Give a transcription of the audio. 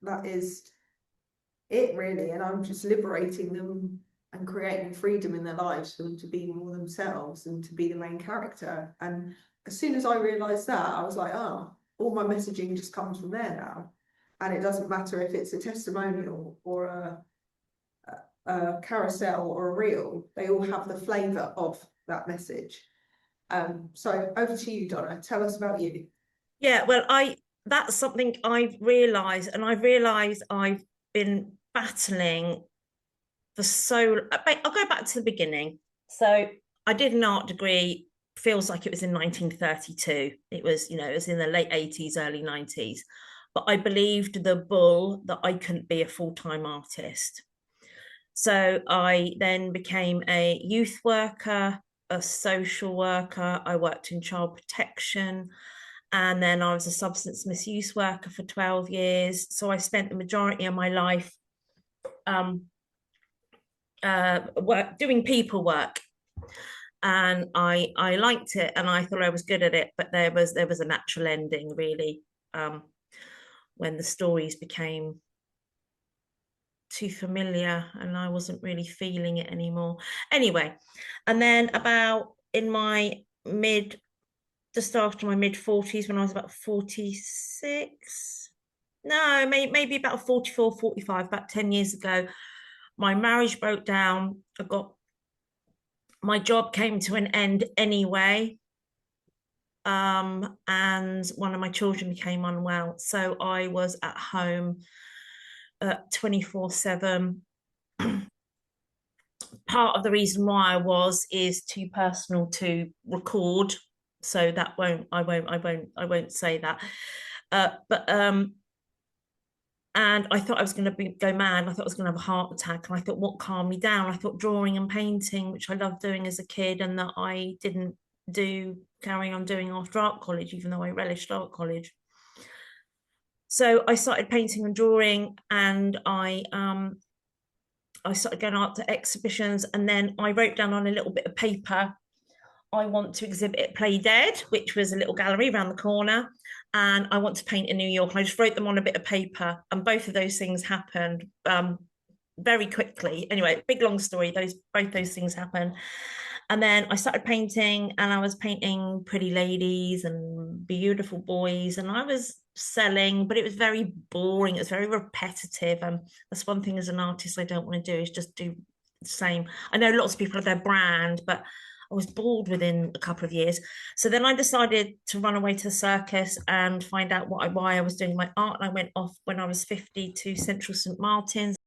that is it really. And I'm just liberating them and creating freedom in their lives for them to be more themselves and to be the main character. And as soon as I realized that, I was like, oh, all my messaging just comes from there now. And it doesn't matter if it's a testimonial or a carousel or a reel, they all have the flavor of that message. So over to you, Donna. Tell us about you. Yeah, well, that's something I've realized, and I've realized I've been battling for so. I'll go back to the beginning. So I did an art degree. Feels like it was in 1932. It was, it was in the late 80s, early 90s. But I believed the bull that I couldn't be a full-time artist. So I then became a youth worker, a social worker. I worked in child protection. And then I was a substance misuse worker for 12 years. So I spent the majority of my life um, doing people work. And I liked it and I thought I was good at it, but there was a natural ending really, when the stories became too familiar and I wasn't really feeling it anymore. Anyway, and then about in my mid just after my mid 40s, when I was about 46, no, maybe about 44, 45, about 10 years ago, my marriage broke down. My job came to an end anyway. And one of my children became unwell. So I was at home 24/7. Part of the reason why is too personal to record. So that I won't say that. But and I thought I was going to go mad. I thought I was going to have a heart attack. And I thought, what calmed me down? I thought drawing and painting, which I loved doing as a kid, and that I didn't carry on doing after art college, even though I relished art college. So I started painting and drawing, and I started going out to exhibitions, and then I wrote down on a little bit of paper, I want to exhibit at Play Dead, which was a little gallery around the corner, and I want to paint in New York. And I just wrote them on a bit of paper, and both of those things happened very quickly. Anyway, big long story. Both those things happened, and then I started painting, and I was painting pretty ladies and beautiful boys, and I was selling, but it was very boring. It was very repetitive, and that's one thing as an artist I don't want to do is just do the same. I know lots of people have their brand, but I was bored within a couple of years. So then I decided to run away to the circus and find out why I was doing my art. And I went off when I was 50 to Central St. Martin's.